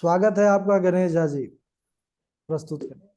स्वागत है आपका गणेश झा जी। प्रस्तुत करें।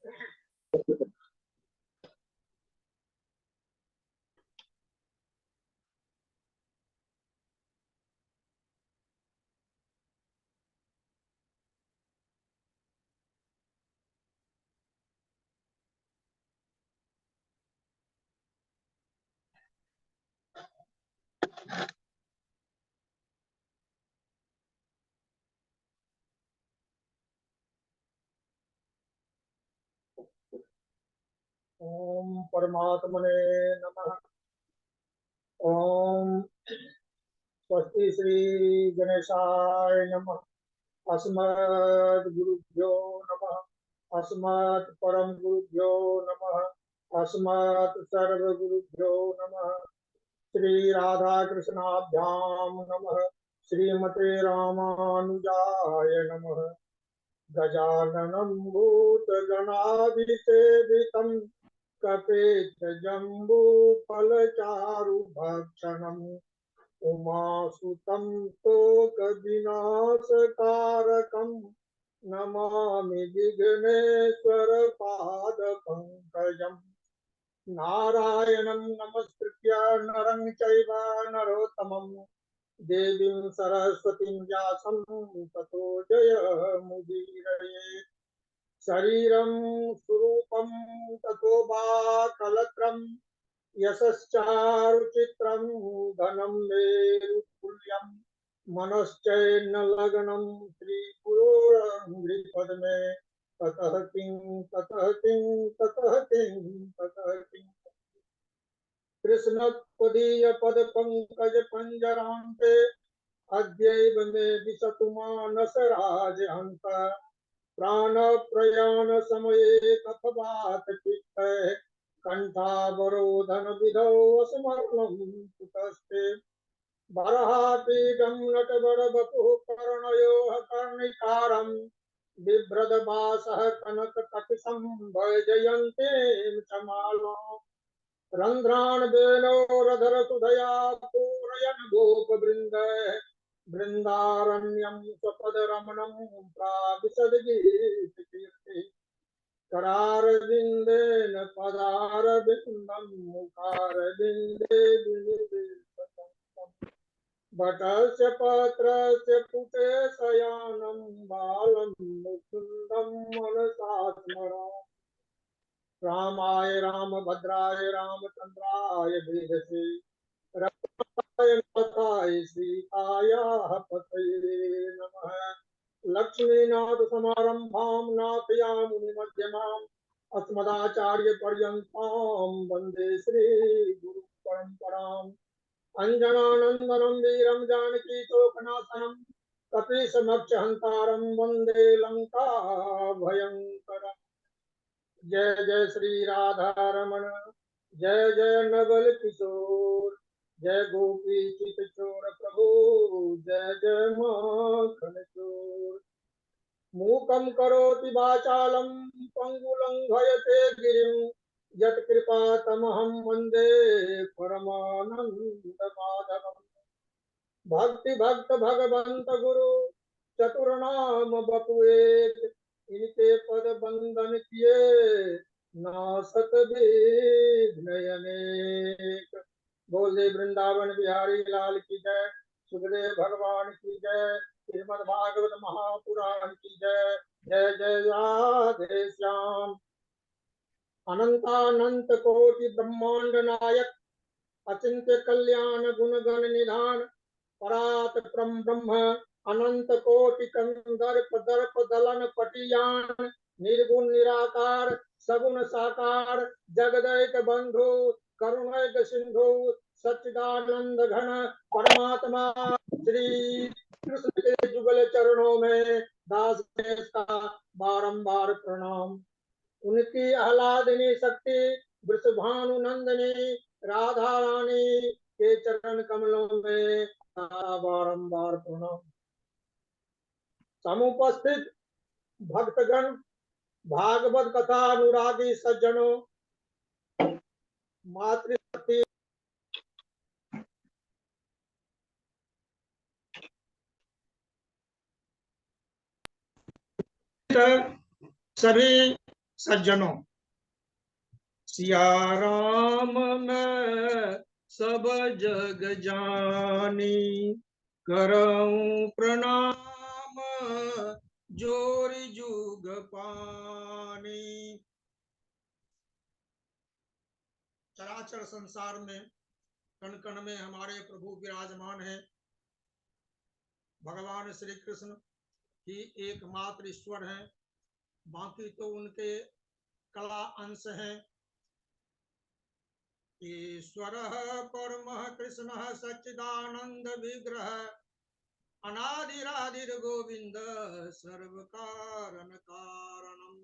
ओम परमात्मने नमः। ओम स्वस्ति श्री गणेशाय नमः। अस्मद् गुरुभ्यो नमः। अस्मत् परम गुरुभ्यो नमः। अस्मत् सर्व गुरुभ्यो नमः। श्री राधा कृष्णाभ्याम नमः। श्रीमते रामानुजाय नमः। गजाननं भूतगणाधिसेवितं कपित्थजम्बूफलचारुभक्षणम् उमासुतं शोकविनाशकारकं नमामि विघ्नेश्वरपादपङ्कजम्। नारायणं नमस्कृत्य नरं चैव नरोत्तमं देवीं सरस्वतीं व्यासं ततो जयमुदीरये। शरीरं स्वरूपं ततो वा कलत्रं यशश्चारुचित्रं धनं मेरुतुल्यं मनश्चैन्न लग्नं श्रीगुरोरङ्घ्रिपद्मे ततः किं ततः किं ततः किं ततः किं कृष्णपदीयपदपङ्कजपञ्जरान्ते अद्यैव मे दिशतु मानसराजहंस प्राणप्रयाणसमये कफवातपित्तैः कण्ठावरोधनविधौ स्मरणं कुतस्ते। बर्हापीडं नटबरवपुः कर्णयोः कर्णिकारं बिभ्रदवासः कनककटिशं वैजयन्तीं समालो रन्ध्रान् वेणोरधरसुधया पूरयन् गोपवृन्दः बृन्दारण्यं स्वपदरमणं प्राविशद्गीतकीर्तिः करारविन्देन पदारविन्दं मुखारविन्दे विनिर्देशनं वटस्य पत्रस्य पुटे शयानं बालं मुकुन्दं मनसा स्मरामि। रामाय रामभद्राय रामचन्द्राय वेदसे रघुनाथाय नाथाय सीतायाः पतये नमः। लक्ष्मीनाथसमारम्भां नाथयामुनिमध्यमाम् अस्मदाचार्यपर्यन्तां वन्दे श्रीगुरुपरम्पराम्। अञ्जनानन्दनं वीरं जानकीशोकनाशनं कपीशमक्षहन्तारं वन्दे लङ्काभयङ्करम्। जय जय श्री राधा रमण जय जय नवल किशोर जय गोपी चित चोर प्रभु जय जय माखन चोर। मूकं करोति वाचालं पंगुलं भयते गिरिं यत्कृपा तमहं वन्दे परमानंद माधवम्। भक्ति भक्त भगवंत गुरु चतुर्नाम बपु एक इनके पद बंदन किए नासत विघ्न अनेक। बोले वृंदावन बिहारी लाल की जय। सुखदेव भगवान की जय। श्रीमद् भागवत महापुराण की जय। जय जय राधे श्याम। अनंतानंत कोटि ब्रह्मांड नायक अचिंत्य कल्याण गुणगण निधान परात ब्रह्म अनंत कोटि कंदर्प दर्प दलन पटियान निर्गुण निराकार सगुण साकार जगदैक बंधु करुणैक सिंधु सच्चिदानंद घन परमात्मा श्री कृष्ण के जुगल चरणों में दास का बारंबार प्रणाम। उनकी आह्लादनी शक्ति वृषभानु नंदनी राधा रानी के चरण कमलों में बारंबार प्रणाम। समुपस्थित भक्तगण भागवत कथा अनुरागी सज्जनों मातृशक्ति सभी सज्जनों, सिया राम मैं सब जग जानी, करऊं प्रणाम जोर जुग पानी। चराचर संसार में कण कण में हमारे प्रभु विराजमान हैं। भगवान श्री कृष्ण ही एकमात्र ईश्वर हैं, बाकी तो उनके कला अंश हैं। ईश्वर परमः कृष्ण सच्चिदानंद विग्रह, अनादिरादिर गोविंद सर्व कारण कारणम।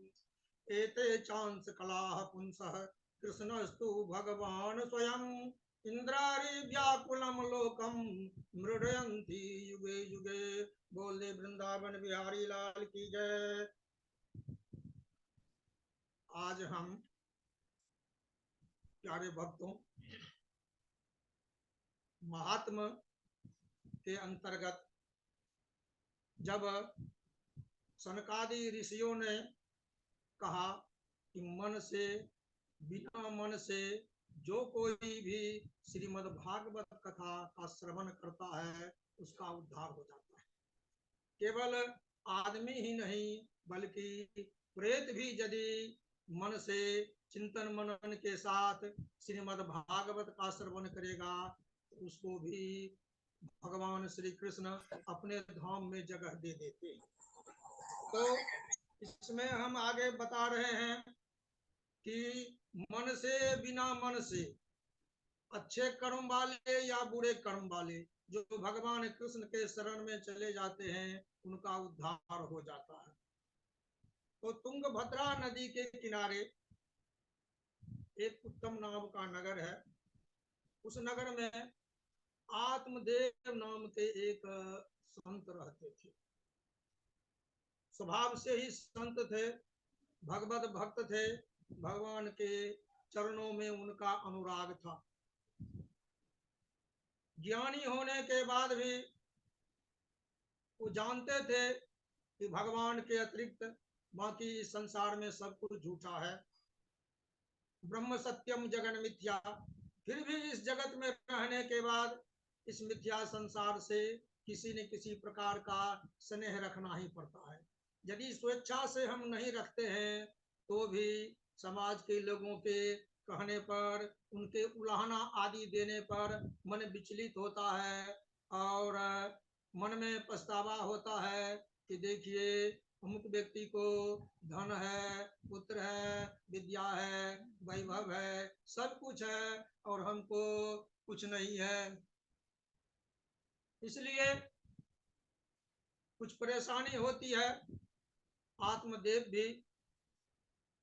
एते चांस कलाः पुंसः कृष्णस्तु भगवान स्वयं, इंद्रारि व्याकुलम लोकम मृडयन्ति युगे युगे। बोले वृंदावन बिहारी लाल की जय। आज हम प्यारे भक्तों महात्म के अंतर्गत जब सनकादि ऋषियों ने कहा कि मन से, बिना मन से जो कोई भी श्रीमद् भागवत कथा का श्रवण करता है उसका उद्धार हो जाता है। केवल आदमी ही नहीं बल्कि प्रेत भी यदि मन से चिंतन मनन के साथ श्रीमद् भागवत का श्रवण करेगा तो उसको भी भगवान श्री कृष्ण अपने धाम में जगह दे देते हैं। तो इसमें हम आगे बता रहे हैं कि मन से, बिना मन से, अच्छे कर्म वाले या बुरे कर्म वाले जो भगवान कृष्ण के शरण में चले जाते हैं उनका उद्धार हो जाता है। तो तुंगभद्रा नदी के किनारे एक उत्तम नाम का नगर है। उस नगर में आत्मदेव नाम के एक संत रहते थे। स्वभाव से ही संत थे, भगवत भक्त थे, भगवान के चरणों में उनका अनुराग था। ज्ञानी होने के बाद भी वो जानते थे कि भगवान के अतिरिक्त बाकी संसार में सब कुछ झूठा है। ब्रह्म सत्यम जगन मिथ्या, फिर भी इस जगत में रहने के बाद इस मिथ्या संसार से किसी न किसी प्रकार का स्नेह रखना ही पड़ता है। यदि स्वेच्छा से हम नहीं रखते हैं तो भी समाज के लोगों के कहने पर, उनके उलाहना आदि देने पर मन विचलित होता है और मन में पछतावा होता है कि देखिए अमुक व्यक्ति को धन है, पुत्र है, विद्या है, वैभव है, सब कुछ है और हमको कुछ नहीं है। इसलिए कुछ परेशानी होती है। आत्मदेव भी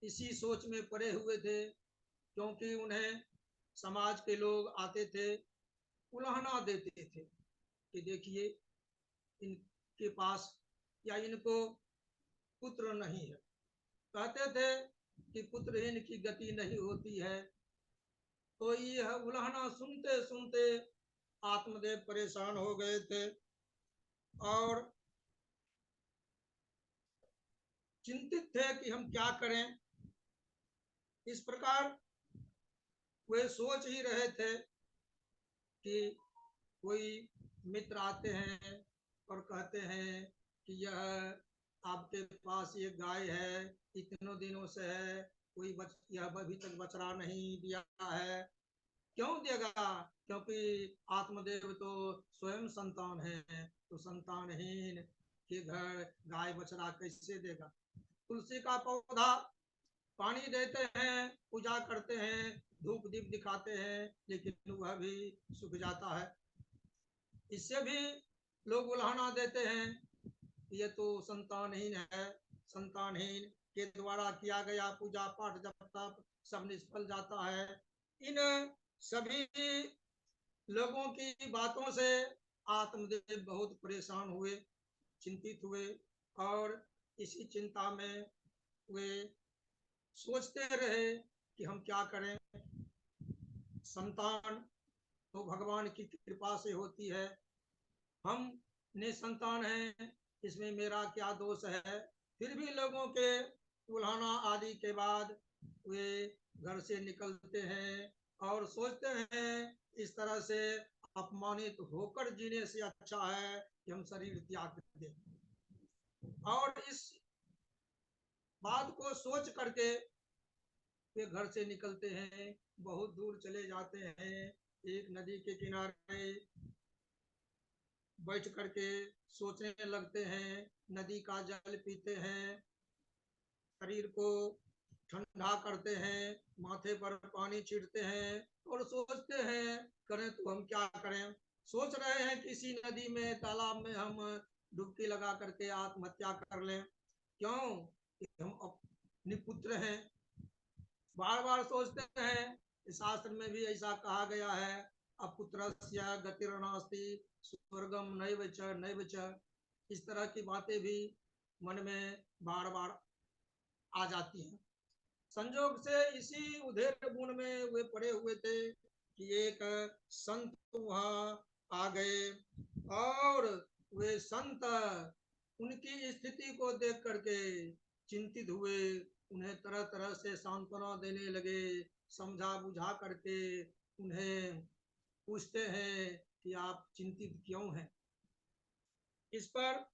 इसी सोच में पड़े हुए थे, क्योंकि उन्हें समाज के लोग आते थे, उलाहना देते थे कि देखिए इनके पास या इनको पुत्र नहीं है। कहते थे कि पुत्रहीन की गति नहीं होती है। तो यह उलाहना सुनते सुनते आत्मदेव परेशान हो गए थे और चिंतित थे कि हम क्या करें। इस प्रकार वे सोच ही रहे थे कि कोई मित्र आते हैं और कहते हैं कि यह आपके पास ये गाय है, इतनों दिनों से है, कोई यह अभी तक बछड़ा नहीं दिया है। क्यों देगा? क्योंकि आत्मदेव तो स्वयं संतान है, तो संतानहीन के घर गाय बछड़ा कैसे देगा? तुलसी का पौधा पानी देते हैं, पूजा करते हैं, धूप दीप दिखाते हैं, लेकिन वह भी सूख जाता है। इससे भी लोग उलाहना देते हैं, ये तो संतानहीन है, संतानहीन के द्वारा किया गया पूजा पाठ जब तक सब निष्फल जाता है। इन सभी लोगों की बातों से आत्मदेव बहुत परेशान हुए, चिंतित हुए और इसी चिंता में वे सोचते रहे कि हम क्या करें। संतान तो भगवान की कृपा से होती है, हम निसंतान हैं, इसमें मेरा क्या दोष है। फिर भी लोगों के उल्हाना आदि के बाद वे घर से निकलते हैं और सोचते हैं इस तरह से अपमानित होकर जीने से अच्छा है कि हम शरीर त्याग दें। और इस बात को सोच करके वे घर से निकलते हैं, बहुत दूर चले जाते हैं, एक नदी के किनारे बैठ करके सोचने लगते हैं, नदी का जल पीते हैं, शरीर को ठंडा करते हैं, माथे पर पानी छिड़ते हैं और सोचते हैं करें तो हम क्या करें। सोच रहे हैं किसी नदी में तालाब में हम डुबकी लगा करके आत्महत्या कर लें। क्यों कि हम अपने पुत्र हैं। बार बार सोचते हैं, शास्त्र में भी ऐसा कहा गया है, अपुत्रस्य गतिर्नास्ति स्वर्गम नैव च। इस तरह की बातें भी मन में बार बार आ जाती हैं। संजोग से इसी उधेड़ बुन में वे पड़े हुए थे कि एक संत वहां आ गए और वे संत उनकी स्थिति को देख करके चिंतित हुए, उन्हें तरह तरह से सांत्वना देने लगे, समझा बुझा करके उन्हें पूछते हैं कि आप चिंतित क्यों हैं। इस पर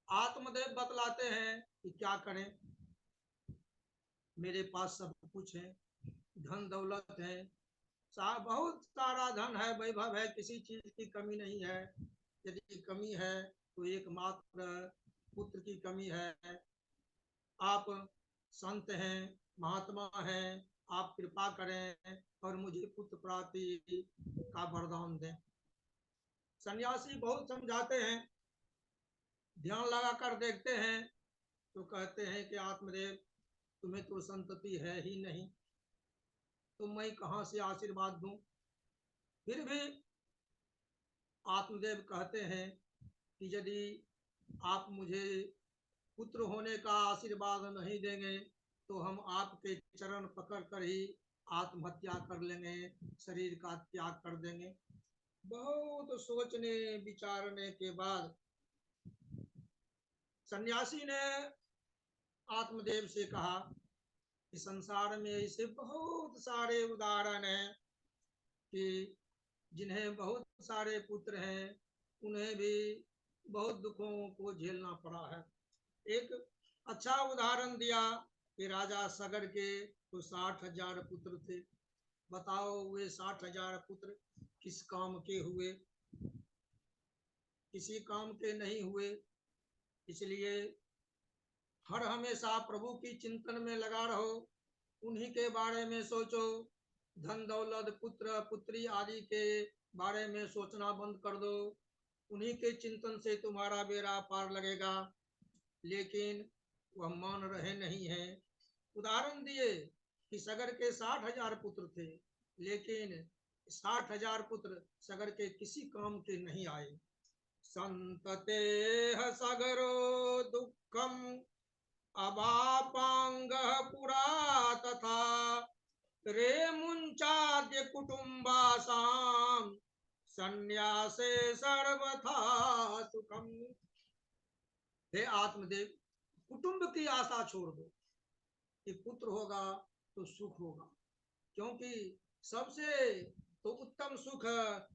आत्मदेव बतलाते हैं कि क्या करें, मेरे पास सब कुछ है, धन दौलत है, बहुत सारा धन है, वैभव है, किसी चीज की कमी नहीं है। यदि कमी है तो एकमात्र पुत्र की कमी है। आप संत हैं, महात्मा हैं, आप कृपा करें और मुझे पुत्र प्राप्ति का वरदान दें। सन्यासी बहुत समझाते हैं, ध्यान लगा कर देखते हैं तो कहते हैं कि आत्मदेव तुम्हें तो संतति है ही नहीं, तो मैं कहां से आशीर्वाद दूं। फिर भी आत्मदेव कहते हैं कि यदि आप मुझे पुत्र होने का आशीर्वाद नहीं देंगे तो हम आपके चरण पकड़ कर ही आत्महत्या कर लेंगे, शरीर का त्याग कर देंगे। बहुत सोचने विचारने के बाद सन्यासी ने आत्मदेव से कहा कि संसार में ऐसे बहुत सारे उदाहरण हैं कि जिन्हें बहुत सारे पुत्र हैं, उन्हें भी बहुत दुखों को झेलना पड़ा है। एक अच्छा उदाहरण दिया कि राजा सगर के तो 60,000 पुत्र थे। बताओ वे 60,000 पुत्र किस काम के हुए, किसी काम के नहीं हुए। इसलिए हर हमेशा प्रभु की चिंतन में लगा रहो, उन्हीं के बारे में सोचो। धन दौलत पुत्र पुत्री आदि के बारे में सोचना बंद कर दो, उन्हीं के चिंतन से तुम्हारा बेड़ा पार लगेगा। लेकिन वह मान रहे नहीं हैं। उदाहरण दिए कि सगर के 60,000 पुत्र थे, लेकिन 60,000 पुत्र सगर के किसी काम के नहीं आए। संतते सगरो दुखम अबापांग पुरा तथा रे मुंचाद्य कुटुंबासाम संन्यासे सर्वथा सुखम। हे आत्मदेव, कुटुंब की आशा छोड़ दो कि पुत्र होगा तो सुख होगा, क्योंकि सबसे तो उत्तम सुख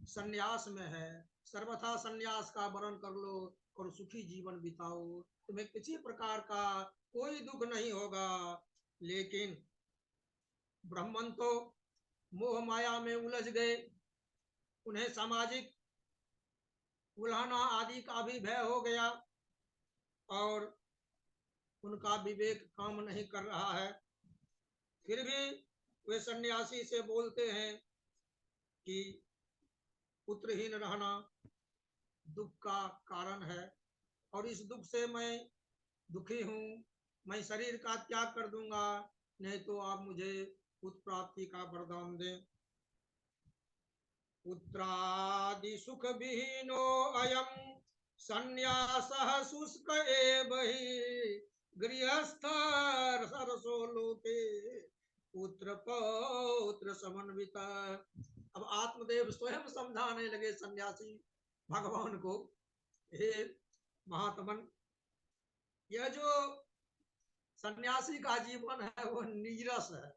संन्यास में है। सर्वथा संन्यास का वरण कर लो और सुखी जीवन बिताओ, तुम्हें किसी प्रकार का कोई दुख नहीं होगा। लेकिन ब्राह्मण तो मोह माया में उलझ गए, उन्हें सामाजिक उल्हाना आदि का भी भय हो गया और उनका विवेक काम नहीं कर रहा है। फिर भी वे सन्यासी से बोलते हैं कि पुत्रहीन रहना दुख का कारण है और इस दुख से मैं दुखी हूँ, मैं शरीर का त्याग कर दूंगा, नहीं तो आप मुझे पुत्र प्राप्ति का वरदान दें। पुत्रादि सुख विहीनो अयम संन्यासः शुष्क एव हि गृहस्थ सरसो लोके पुत्र पौत्र समन्वित। अब आत्मदेव स्वयं समझाने लगे सन्यासी भगवान को, हे महात्मन, यह जो सन्यासी का जीवन है वो नीरस है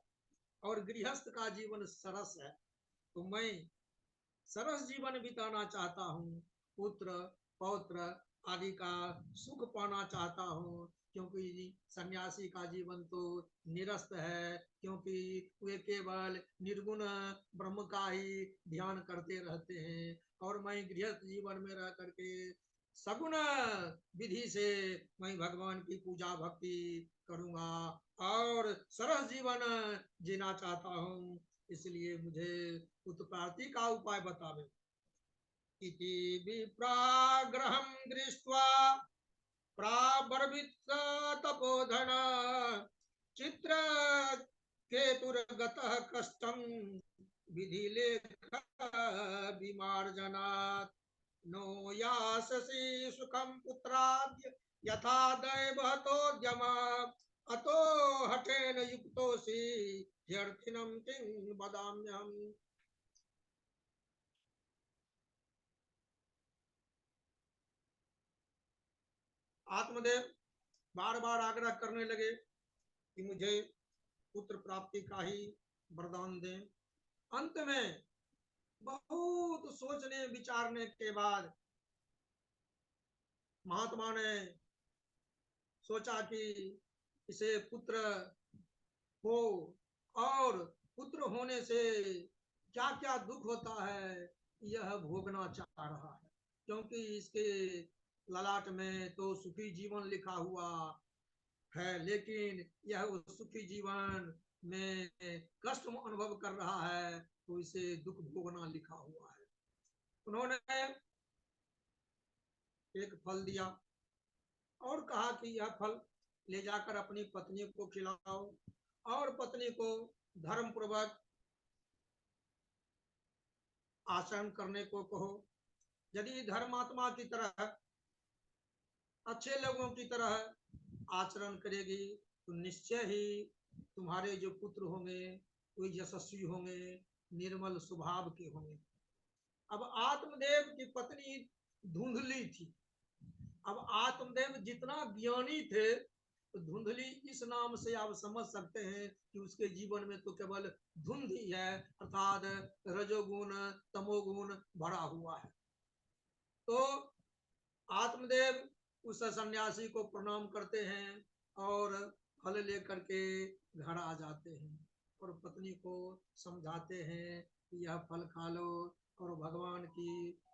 और गृहस्थ का जीवन सरस है। तो मैं सरस जीवन बिताना चाहता हूँ, पुत्र पौत्र आदि का सुख पाना चाहता हूँ, क्योंकि सन्यासी का जीवन तो निरस्त है, क्योंकि वे केवल निर्गुण ब्रह्म का ही ध्यान करते रहते हैं। और मैं गृहस्थ जीवन में रह करके सगुण विधि से मैं भगवान की पूजा भक्ति करूंगा और सरस जीवन जीना चाहता हूँ। इसलिए मुझे उत्पत्ति का उपाय बतावे। इति विप्राग्रहं दृष्ट्वा प्रावर्भित तपोधन चित्रकेतुर्गतः कष्टं विधिलेख विमार्जनात्। नो याससि सुखं पुत्राद्य यथा दैवतोद्यम अतो हठेन युक्तोऽसि ह्यर्थिनं किं वदाम्यहम्। आत्मदेव बार बार आग्रह करने लगे कि मुझे पुत्र प्राप्ति का ही वरदान दें। अंत में बहुत सोचने विचारने के बाद महात्मा ने सोचा कि इसे पुत्र हो, और पुत्र होने से क्या क्या दुख होता है यह भोगना चाह रहा है, क्योंकि इसके ललाट में तो सुखी जीवन लिखा हुआ है, लेकिन यह उस सुखी जीवन में कष्ट अनुभव कर रहा है, तो इसे दुख भोगना लिखा हुआ है। उन्होंने एक फल दिया और कहा कि यह फल ले जाकर अपनी पत्नी को खिलाओ और पत्नी को धर्म पूर्वक आचरण करने को कहो। यदि धर्मात्मा की तरह अच्छे लोगों की तरह आचरण करेगी तो निश्चय ही तुम्हारे जो पुत्र होंगे वे यशस्वी होंगे, निर्मल स्वभाव के होंगे। अब आत्मदेव की पत्नी धुंधली थी। अब आत्मदेव जितना ज्ञानी थे तो धुंधली इस नाम से आप समझ सकते हैं कि उसके जीवन में तो केवल धुंध ही है, अर्थात रजोगुण तमोगुण भरा हुआ है। तो आत्मदेव उस सन्यासी को प्रणाम करते हैं और फल लेकर के घर आ जाते हैं और पत्नी को समझाते हैं कि यह फल खा लो और भगवान की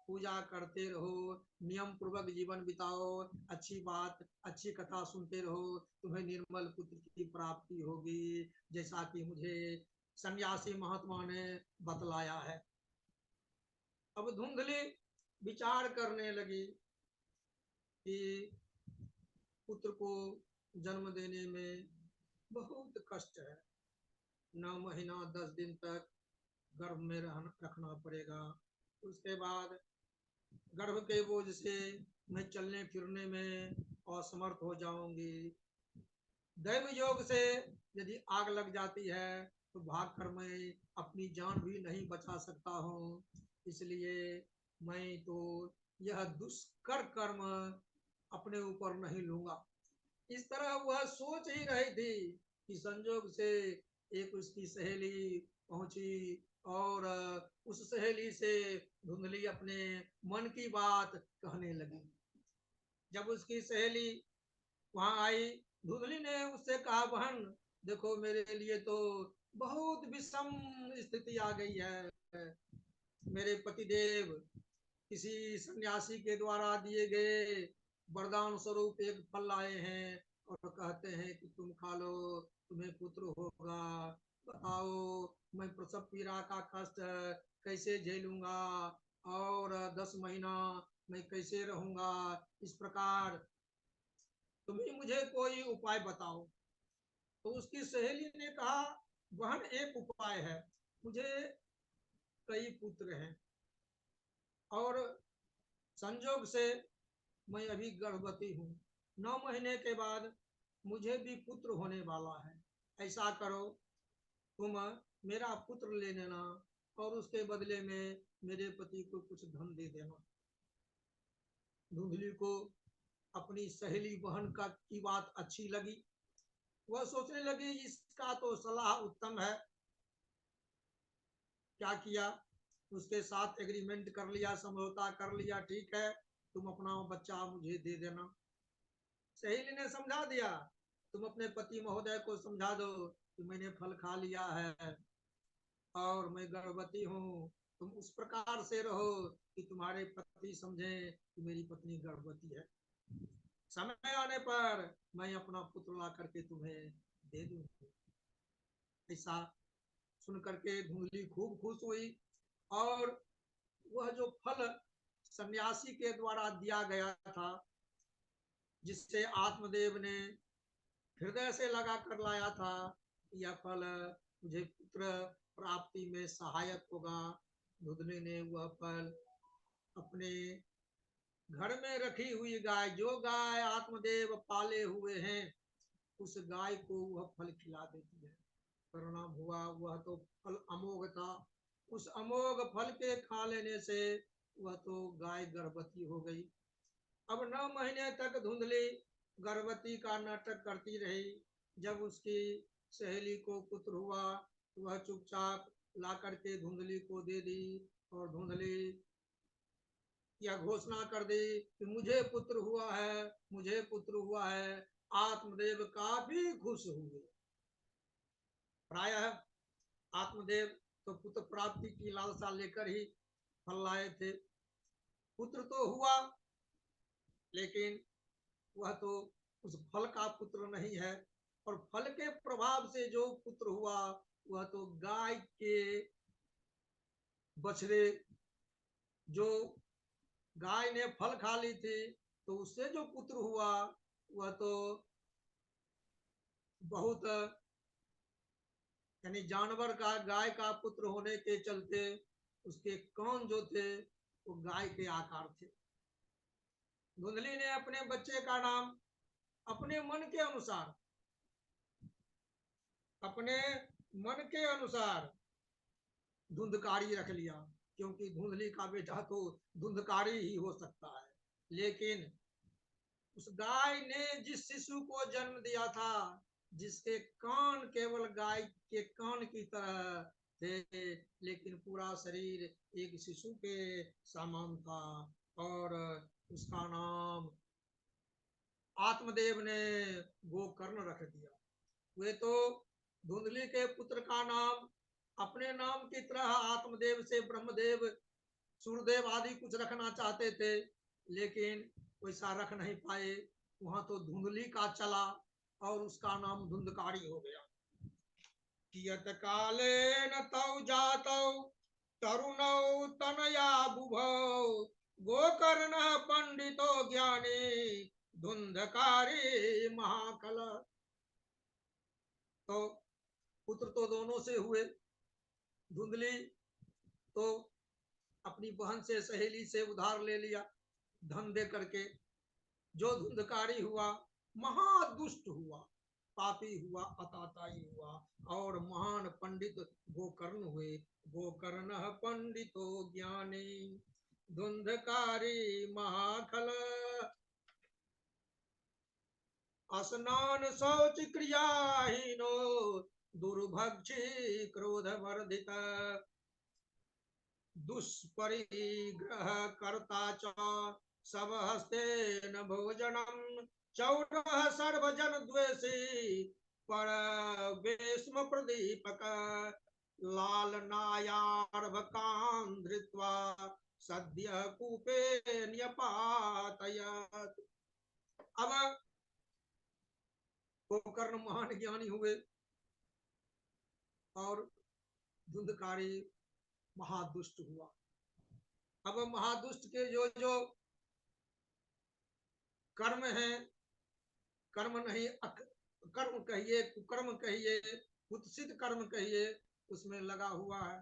पूजा करते रहो, नियम पूर्वक जीवन बिताओ, अच्छी बात अच्छी कथा सुनते रहो, तुम्हें निर्मल पुत्र की प्राप्ति होगी, जैसा कि मुझे सन्यासी महात्मा ने बतलाया है। अब धुंधली विचार करने लगी कि पुत्र को जन्म देने में बहुत कष्ट है, 9 महीना 10 दिन तक गर्भ में रखना पड़ेगा, उसके बाद गर्भ के बोझ से मैं चलने फिरने में असमर्थ हो जाऊंगी, दैव योग से यदि आग लग जाती है तो भाग कर मैं अपनी जान भी नहीं बचा सकता हूँ, इसलिए मैं तो यह दुष्कर कर्म अपने ऊपर नहीं लूंगा। इस तरह वह सोच ही रही थी कि संजोग से एक उसकी सहेली पहुंची और उस सहेली से धुंधली अपने मन की बात कहने लगी। जब उसकी सहेली वहां आई, धुंधली ने उससे कहा, बहन देखो मेरे लिए तो बहुत विषम स्थिति आ गई है, मेरे पतिदेव किसी सन्यासी के द्वारा दिए गए वरदान स्वरूप एक फल लाए हैं और कहते हैं कि तुम खा लो तुम्हें पुत्र होगा, बताओ मैं प्रसव पीड़ा का कष्ट कैसे झेलूंगा और 10 महीना मैं कैसे रहूंगा, इस प्रकार तुम ही मुझे कोई उपाय बताओ। तो उसकी सहेली ने कहा, बहन एक उपाय है, मुझे कई पुत्र हैं और संजोग से मैं अभी गर्भवती हूँ, 9 महीने के बाद मुझे भी पुत्र होने वाला है, ऐसा करो तुम मेरा पुत्र ले लेना और उसके बदले में मेरे पति को कुछ धन दे देना। धुंधली को अपनी सहेली बहन का की बात अच्छी लगी। वह सोचने लगी इसका तो सलाह उत्तम है। क्या किया, उसके साथ एग्रीमेंट कर लिया, समझौता कर लिया, ठीक है तुम अपना बच्चा मुझे दे देना। सहेली ने समझा दिया, तुम अपने पति महोदय को समझा दो कि मैंने फल खा लिया है और मैं गर्भवती हूँ। तुम उस प्रकार से रहो कि तुम्हारे पति समझे कि मेरी पत्नी गर्भवती है। समय आने पर मैं अपना पुत्र ला करके तुम्हें दे दूंगी। ऐसा सुन करके धुंधली खूब खुश हुई और वह जो फल सन्यासी के द्वारा दिया गया था, जिससे आत्मदेव ने हृदय से लगा कर लाया था, यह फल मुझे पुत्र प्राप्ति में सहायक होगा। धुंधली ने वह फल अपने घर में रखी हुई गाय, जो गाय आत्मदेव पाले हुए हैं, उस गाय को वह फल खिला देती है। परिणाम हुआ वह तो फल अमोघ था। उस अमोघ फल के खा लेने से वह तो गाय गर्भवती हो गई। अब 9 महीने तक धुंधली गर्भवती का नाटक करती रही। जब उसकी सहेली को पुत्र हुआ, वह चुपचाप ला करके धुंधली को दे दी और धुंधली यह घोषणा कर दी कि मुझे पुत्र हुआ है, मुझे पुत्र हुआ है। आत्मदेव काफी खुश हुए। प्रायः आत्मदेव तो पुत्र प्राप्ति की लालसा लेकर ही फल लाए थे। पुत्र तो हुआ, लेकिन वह तो उस फल का पुत्र नहीं है। और फल के प्रभाव से जो पुत्र हुआ, वह तो गाय के बछड़े, जो गाय ने फल खा ली थी, तो उससे जो पुत्र हुआ वह तो बहुत, यानी जानवर का गाय का पुत्र होने के चलते उसके कान जो थे वो गाय के आकार थे। धुंधली ने अपने बच्चे का नाम अपने मन के अनुसार, अपने मन के अनुसार धुंधकारी रख लिया, क्योंकि धुंधली का बेटा तो धुंधकारी ही हो सकता है। लेकिन उस गाय ने जिस शिशु को जन्म दिया था, जिसके कान केवल गाय के कान की तरह थे, लेकिन पूरा शरीर एक शिशु के समान था, और उसका नाम आत्मदेव ने गोकर्ण रख दिया। वे तो धुंधली के पुत्र का नाम अपने नाम की तरह आत्मदेव से ब्रह्मदेव, सूर्यदेव आदि कुछ रखना चाहते थे, लेकिन वैसा रख नहीं पाए। वहां तो धुंधली का चला और उसका नाम धुंधकारी हो गया। कियत काले न तौ जातौ तरुणौ तनया बुभौ गोकर्ण पंडितो ज्ञानी धुंधकारी महाकल। तो पुत्र तो दोनों से हुए। धुंधली तो अपनी बहन से, सहेली से उधार ले लिया धन दे करके। जो धुंधकारी हुआ, महादुष्ट हुआ, पापी हुआ, अताताई हुआ, और महान पंडित गोकर्ण हुए। गोकर्ण पंडितो ज्ञानी धुंधकारी महाखल। स्नान शौच क्रियाहीनो दुर्भक्षी क्रोध वर्धित दुष्परिग्रह कर्ता च सब हस्ते न भोजनम चौरः सर्वजन द्वेषी पर वेश्म प्रदीपक लालनायार्भकान् धृत्वा सद्य कूपे न्यपातयत्। अब गोकर्ण महान ज्ञानी हुए और धुंधकारी महादुष्ट हुआ। अब महादुष्ट के जो जो कर्म है, कर्म नहीं कर्म कहिए, कुकर्म कहिए, कुत्सित कर्म कहिए, उसमें लगा हुआ है।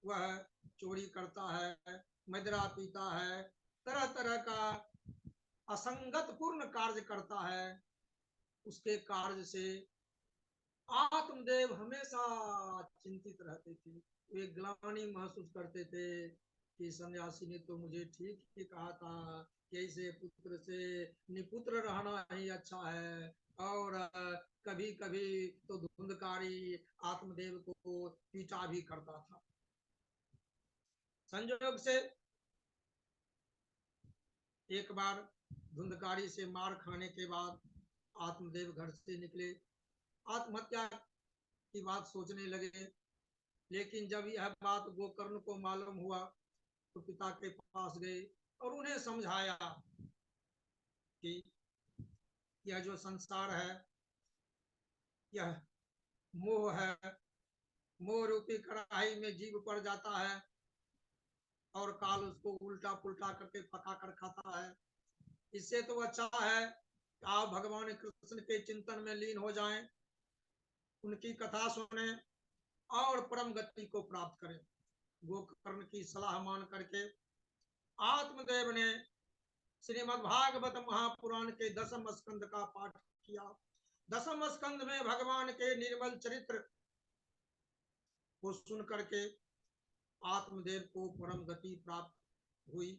वह चोरी करता है, मदिरा पीता है, तरह तरह का असंगत पूर्ण कार्य करता है। उसके कार्य से आत्मदेव हमेशा चिंतित रहते थे। वे ग्लानि महसूस करते थे कि सन्यासी ने तो मुझे ठीक ही कहा था कि ऐसे पुत्र से निपुत्र रहना ही अच्छा है। और कभी कभी तो धुंधकारी आत्मदेव को पीटा भी करता था। संयोग से एक बार धुंधकारी से मार खाने के बाद आत्मदेव घर से निकले, आत्महत्या की बात सोचने लगे। लेकिन जब यह बात गोकर्ण को मालूम हुआ तो पिता के पास गए और उन्हें समझाया कि यह जो संसार है यह मोह है, मोह रूपी कढ़ाई में जीव पड़ जाता है और काल उसको उल्टा पुल्टा करके पका कर खाता है। इससे तो अच्छा है कि आप भगवान कृष्ण के चिंतन में लीन हो जाएं, उनकी कथा सुने और परम गति को प्राप्त करें। गोकर्ण की सलाह मान करके आत्मदेव ने श्रीमद् भागवत महापुराण के 10वें स्कंद का पाठ किया। 10वें स्कंद में भगवान के निर्मल चरित्र को सुन करके आत्मदेव को परम गति प्राप्त हुई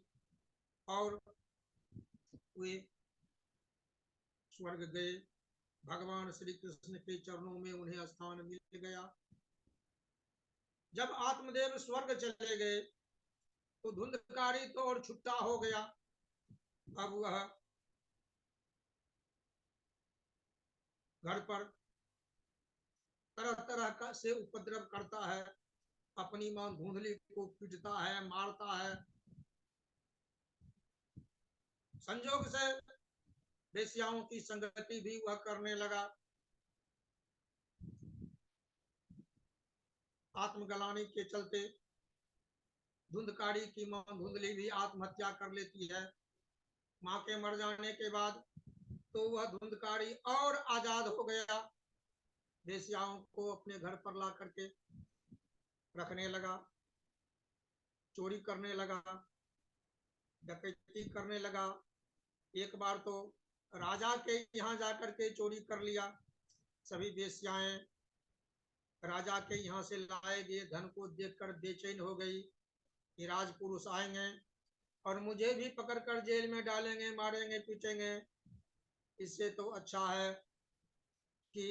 और वे स्वर्ग गए। भगवान श्री कृष्ण के चरणों में उन्हें स्थान मिल गया। जब आत्मदेव स्वर्ग चले गए तो धुंधकारी तो और छुट्टा हो गया। अब वह घर पर तरह तरह का से उपद्रव करता है, अपनी मां धुंधली को पीटता है, मारता है। संयोग से वेश्याओं की संगति भी वह करने लगा। आत्मगलानी के चलते धुंधकारी की मां धुंधली भी आत्महत्या कर लेती है। मां के मर जाने के बाद तो वह धुंधकारी और आजाद हो गया, वेश्याओं को अपने घर पर ला करके रखने लगा, चोरी करने लगा, डकैती करने लगा। एक बार तो राजा के यहाँ जाकर के चोरी कर लिया। सभी वेश्याएं राजा के यहाँ से लाए गए धन को देखकर बेचैन हो गई कि राजपुरुष आएंगे और मुझे भी पकड़कर जेल में डालेंगे, मारेंगे, पीटेंगे। इससे तो अच्छा है कि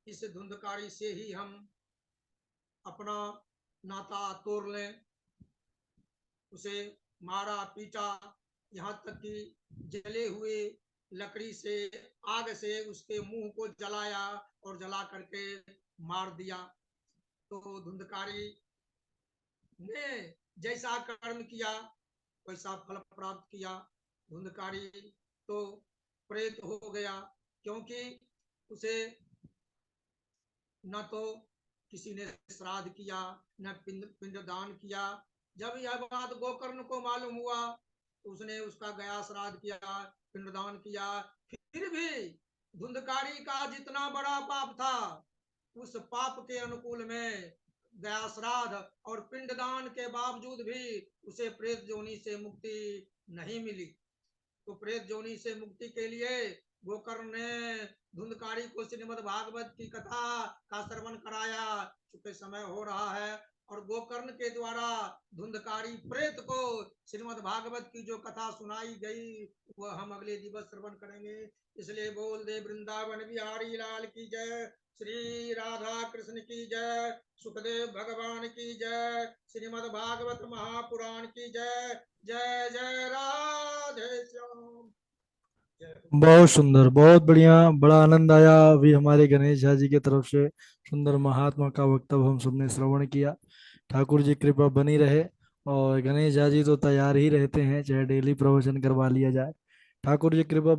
इस धुंधकारी से ही हम अपना नाता तोड़ लें। उसे मारा पीटा, यहाँ तक कि जले हुए लकड़ी से, आग से उसके मुंह को जलाया और जला करके मार दिया। तो धुंधकारी ने जैसा कर्म किया वैसा फल प्राप्त किया। धुंधकारी तो प्रेत हो गया, क्योंकि उसे न तो किसी ने श्राद्ध किया न पिंडदान किया। जब यह बात गोकर्ण को मालूम हुआ तो उसने उसका गया श्राद्ध किया, पिंडदान किया। फिर भी धुंधकारी का जितना बड़ा पाप था उस पाप के अनुकूल में गया श्राद्ध और पिंडदान के बावजूद भी उसे प्रेत जोनि से मुक्ति नहीं मिली। तो प्रेत जोनि से मुक्ति के लिए गोकर्ण ने धुंधकारी को श्रीमद् भागवत की कथा का श्रवण कराया। चूंकि समय हो रहा है और गोकर्ण के द्वारा धुंधकारी प्रेत को श्रीमद् भागवत की जो कथा सुनाई गई वह हम अगले दिवस श्रवण करेंगे। इसलिए बोल दे वृंदावन बिहारी लाल की जय, श्री राधा कृष्ण की जय, सुखदेव भगवान की जय, श्रीमद् भागवत महापुराण की जय। जय जय राधे श्याम। बहुत सुंदर, बहुत बढ़िया, बड़ा आनंद आया। अभी हमारे गणेश झा जी की तरफ से सुंदर महात्मा का वक्तव्य हम सबने श्रवण किया। ठाकुर जी कृपा बनी रहे। और गणेश झा जी तो तैयार ही रहते हैं, चाहे डेली प्रवचन करवा लिया जाए। ठाकुर जी कृपा